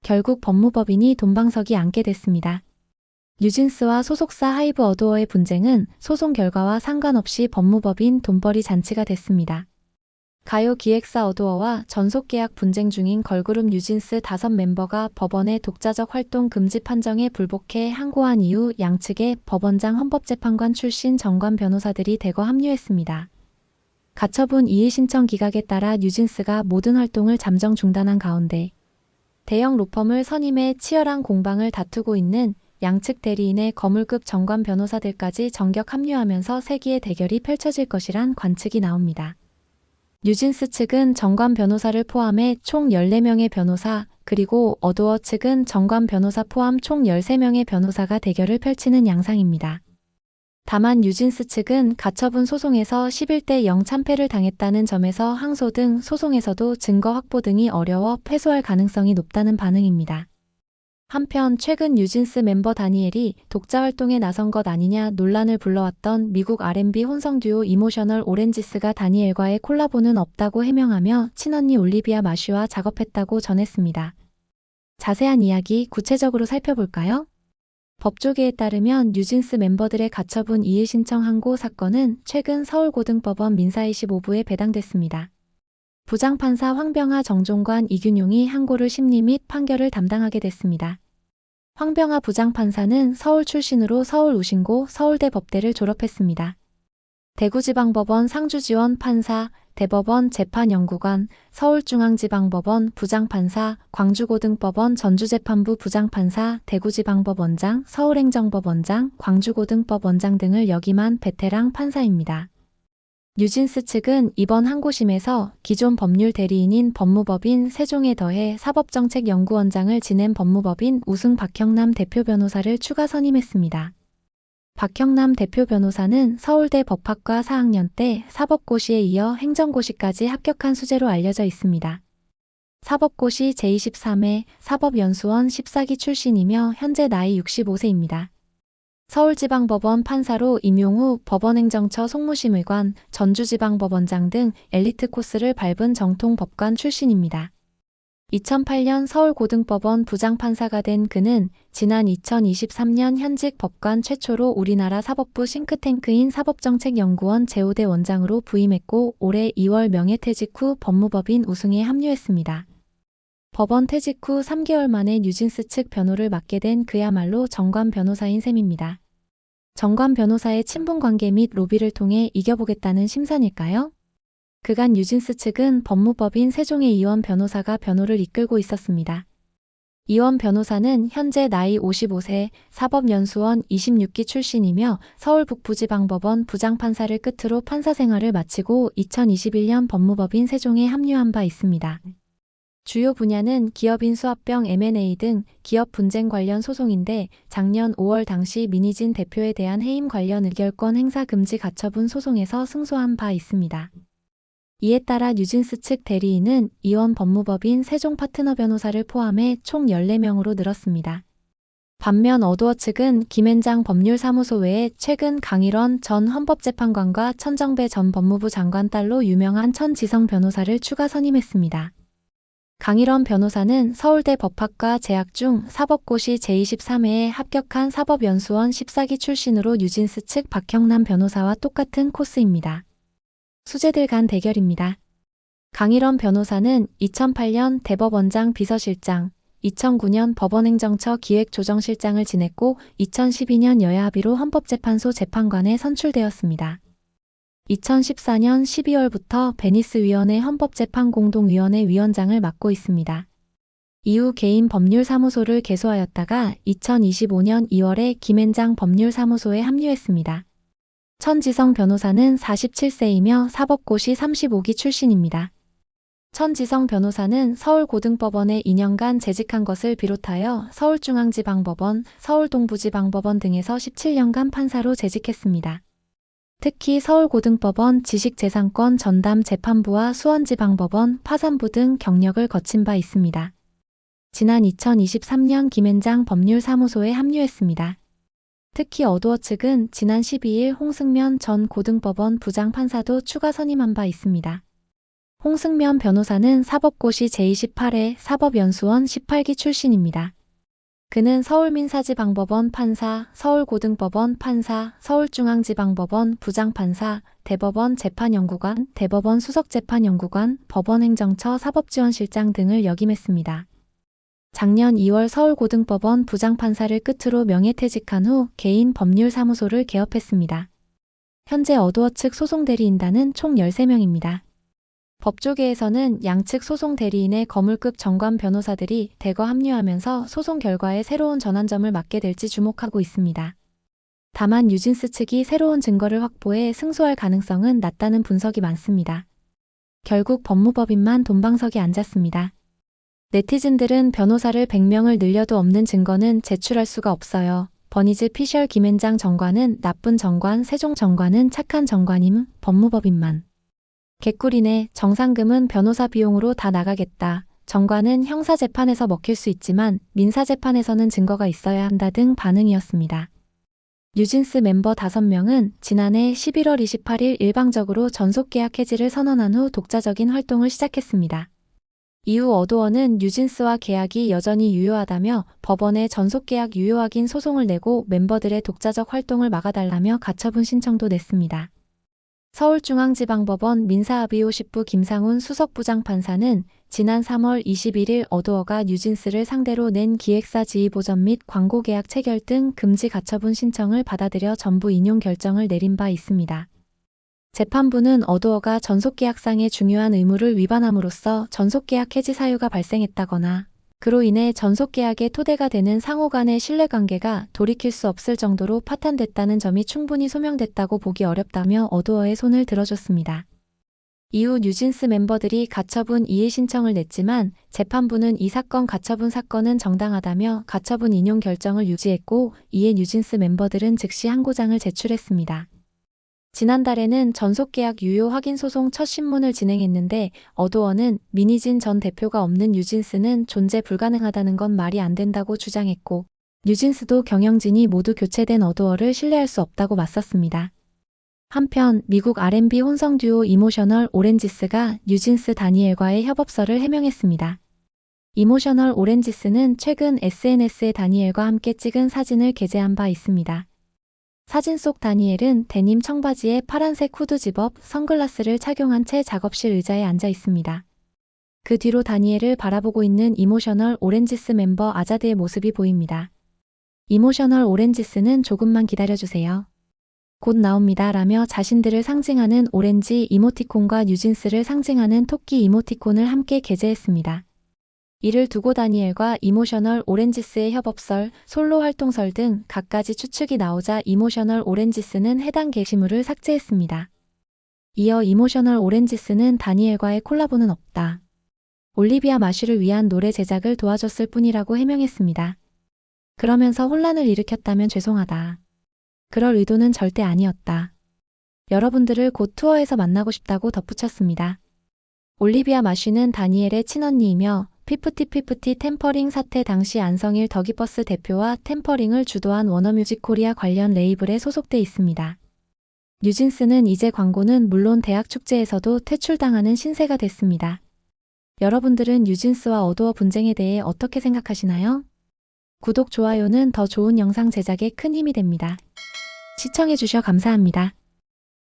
결국 법무법인이 돈방석이 앉게 됐습니다. 뉴진스와 소속사 하이브 어도어의 분쟁은 소송 결과와 상관없이 법무법인 돈벌이 잔치가 됐습니다. 가요 기획사 어도어와 전속계약 분쟁 중인 걸그룹 뉴진스 5멤버가 법원의 독자적 활동 금지 판정에 불복해 항고한 이후 양측의 법원장 헌법재판관 출신 정관 변호사들이 대거 합류했습니다. 가처분 이의 신청 기각에 따라 뉴진스가 모든 활동을 잠정 중단한 가운데 대형 로펌을 선임해 치열한 공방을 다투고 있는 양측 대리인의 거물급 정관 변호사들까지 전격 합류하면서 세기의 대결이 펼쳐질 것이란 관측이 나옵니다. 뉴진스 측은 정관 변호사를 포함해 총 14명의 변호사, 그리고 어도어 측은 정관 변호사 포함 총 13명의 변호사가 대결을 펼치는 양상입니다. 다만 뉴진스 측은 가처분 소송에서 11대 0 참패를 당했다는 점에서 항소 등 소송에서도 증거 확보 등이 어려워 패소할 가능성이 높다는 반응입니다. 한편 최근 뉴진스 멤버 다니엘이 독자 활동에 나선 것 아니냐 논란을 불러왔던 미국 R&B 혼성 듀오 이모셔널 오렌지스가 다니엘과의 콜라보는 없다고 해명하며 친언니 올리비아 마쉬와 작업했다고 전했습니다. 자세한 이야기 구체적으로 살펴볼까요? 법조계에 따르면 뉴진스 멤버들의 가처분 이의 신청 항고 사건은 최근 서울고등법원 민사 25부에 배당됐습니다. 부장판사 황병하 정종관 이균용이 항고를 심리 및 판결을 담당하게 됐습니다. 황병하 부장판사는 서울 출신으로 서울 우신고 서울대 법대를 졸업했습니다. 대구지방법원 상주지원 판사, 대법원 재판연구관, 서울중앙지방법원 부장판사, 광주고등법원 전주재판부 부장판사, 대구지방법원장, 서울행정법원장, 광주고등법원장 등을 역임한 베테랑 판사입니다. 뉴진스 측은 이번 항고심에서 기존 법률 대리인인 법무법인 세종에 더해 사법정책연구원장을 지낸 법무법인 우승 박형남 대표 변호사를 추가 선임했습니다. 박형남 대표 변호사는 서울대 법학과 4학년 때 사법고시에 이어 행정고시까지 합격한 수재로 알려져 있습니다. 사법고시 제23회 사법연수원 14기 출신이며 현재 나이 65세입니다. 서울지방법원 판사로 임용 후 법원행정처 송무심의관, 전주지방법원장 등 엘리트 코스를 밟은 정통 법관 출신입니다. 2008년 서울고등법원 부장판사가 된 그는 지난 2023년 현직 법관 최초로 우리나라 사법부 싱크탱크인 사법정책연구원 제5대 원장으로 부임했고 올해 2월 명예퇴직 후 법무법인 우승에 합류했습니다. 법원 퇴직 후 3개월 만에 뉴진스 측 변호를 맡게 된 그야말로 정관 변호사인 셈입니다. 정관 변호사의 친분 관계 및 로비를 통해 이겨보겠다는 심산일까요? 그간 뉴진스 측은 법무법인 세종의 이원 변호사가 변호를 이끌고 있었습니다. 이원 변호사는 현재 나이 55세, 사법연수원 26기 출신이며 서울 북부지방법원 부장판사를 끝으로 판사 생활을 마치고 2021년 법무법인 세종에 합류한 바 있습니다. 주요 분야는 기업 인수합병 M&A 등 기업 분쟁 관련 소송인데 작년 5월 당시 민희진 대표에 대한 해임 관련 의결권 행사 금지 가처분 소송에서 승소한 바 있습니다. 이에 따라 뉴진스 측 대리인은 이원 법무법인 세종 파트너 변호사를 포함해 총 14명으로 늘었습니다. 반면 어도어 측은 김앤장 법률사무소 외에 최근 강일원 전 헌법재판관과 천정배 전 법무부 장관 딸로 유명한 천지성 변호사를 추가 선임했습니다. 강일원 변호사는 서울대 법학과 재학 중 사법고시 제23회에 합격한 사법연수원 14기 출신으로 뉴진스 측 박형남 변호사와 똑같은 코스입니다. 수재들 간 대결입니다. 강일원 변호사는 2008년 대법원장 비서실장, 2009년 법원행정처 기획조정실장을 지냈고 2012년 여야 합의로 헌법재판소 재판관에 선출되었습니다. 2014년 12월부터 베니스위원회 헌법재판공동위원회 위원장을 맡고 있습니다. 이후 개인 법률사무소를 개소하였다가 2025년 2월에 김앤장 법률사무소에 합류했습니다. 천지성 변호사는 47세이며 사법고시 35기 출신입니다. 천지성 변호사는 서울고등법원에 2년간 재직한 것을 비롯하여 서울중앙지방법원, 서울동부지방법원 등에서 17년간 판사로 재직했습니다. 특히 서울고등법원 지식재산권 전담 재판부와 수원지방법원 파산부 등 경력을 거친 바 있습니다. 지난 2023년 김앤장 법률사무소에 합류했습니다. 특히 어도어 측은 지난 12일 홍승면 전 고등법원 부장판사도 추가 선임한 바 있습니다. 홍승면 변호사는 사법고시 제28회 사법연수원 18기 출신입니다. 그는 서울민사지방법원 판사, 서울고등법원 판사, 서울중앙지방법원 부장판사, 대법원 재판연구관, 대법원 수석재판연구관, 법원행정처 사법지원실장 등을 역임했습니다. 작년 2월 서울고등법원 부장판사를 끝으로 명예퇴직한 후 개인 법률사무소를 개업했습니다. 현재 어두어 측 소송대리인단은 총 13명입니다. 법조계에서는 양측 소송대리인의 거물급 정관 변호사들이 대거 합류하면서 소송 결과에 새로운 전환점을 맞게 될지 주목하고 있습니다. 다만 뉴진스 측이 새로운 증거를 확보해 승소할 가능성은 낮다는 분석이 많습니다. 결국 법무법인만 돈방석에 앉았습니다. 네티즌들은 변호사를 100명을 늘려도 없는 증거는 제출할 수가 없어요. 버니즈 피셜 김앤장 정관은 나쁜 정관, 세종 정관은 착한 정관임, 법무법인만. 개꿀이네. 정상금은 변호사 비용으로 다 나가겠다. 정관은 형사재판에서 먹힐 수 있지만 민사재판에서는 증거가 있어야 한다 등 반응이었습니다. 뉴진스 멤버 5명은 지난해 11월 28일 일방적으로 전속계약 해지를 선언한 후 독자적인 활동을 시작했습니다. 이후 어도어는 뉴진스와 계약이 여전히 유효하다며 법원에 전속계약 유효 확인 소송을 내고 멤버들의 독자적 활동을 막아달라며 가처분 신청도 냈습니다. 서울중앙지방법원 민사합의호10부 김상훈 수석부장판사는 지난 3월 21일 어도어가 뉴진스를 상대로 낸 기획사 지휘보전 및 광고계약 체결 등 금지 가처분 신청을 받아들여 전부 인용 결정을 내린 바 있습니다. 재판부는 어도어가 전속계약상의 중요한 의무를 위반함으로써 전속계약 해지 사유가 발생했다거나 그로 인해 전속계약의 토대가 되는 상호 간의 신뢰관계가 돌이킬 수 없을 정도로 파탄됐다는 점이 충분히 소명됐다고 보기 어렵다며 어도어의 손을 들어줬습니다. 이후 뉴진스 멤버들이 가처분 이의 신청을 냈지만 재판부는 이 사건 가처분 사건은 정당하다며 가처분 인용 결정을 유지했고 이에 뉴진스 멤버들은 즉시 항고장을 제출했습니다. 지난달에는 전속계약 유효 확인 소송 첫 신문을 진행했는데 어도어는 민희진 전 대표가 없는 뉴진스는 존재 불가능하다는 건 말이 안 된다고 주장했고 뉴진스도 경영진이 모두 교체된 어도어를 신뢰할 수 없다고 맞섰습니다. 한편 미국 R&B 혼성 듀오 이모셔널 오렌지스가 뉴진스 다니엘과의 협업설을 해명했습니다. 이모셔널 오렌지스는 최근 SNS에 다니엘과 함께 찍은 사진을 게재한 바 있습니다. 사진 속 다니엘은 데님 청바지에 파란색 후드 집업, 선글라스를 착용한 채 작업실 의자에 앉아 있습니다. 그 뒤로 다니엘을 바라보고 있는 이모셔널 오렌지스 멤버 아자드의 모습이 보입니다. 이모셔널 오렌지스는 조금만 기다려주세요. 곧 나옵니다 라며 자신들을 상징하는 오렌지 이모티콘과 뉴진스를 상징하는 토끼 이모티콘을 함께 게재했습니다. 이를 두고 다니엘과 이모셔널 오렌지스의 협업설, 솔로 활동설 등 갖가지 추측이 나오자 이모셔널 오렌지스는 해당 게시물을 삭제했습니다. 이어 이모셔널 오렌지스는 다니엘과의 콜라보는 없다. 올리비아 마슈를 위한 노래 제작을 도와줬을 뿐이라고 해명했습니다. 그러면서 혼란을 일으켰다면 죄송하다. 그럴 의도는 절대 아니었다. 여러분들을 곧 투어에서 만나고 싶다고 덧붙였습니다. 올리비아 마슈는 다니엘의 친언니이며 피프티 템퍼링 사태 당시 안성일 더기버스 대표와 템퍼링을 주도한 워너뮤직 코리아 관련 레이블에 소속돼 있습니다. 뉴진스는 이제 광고는 물론 대학 축제에서도 퇴출당하는 신세가 됐습니다. 여러분들은 뉴진스와 어도어 분쟁에 대해 어떻게 생각하시나요? 구독, 좋아요는 더 좋은 영상 제작에 큰 힘이 됩니다. 시청해주셔 감사합니다.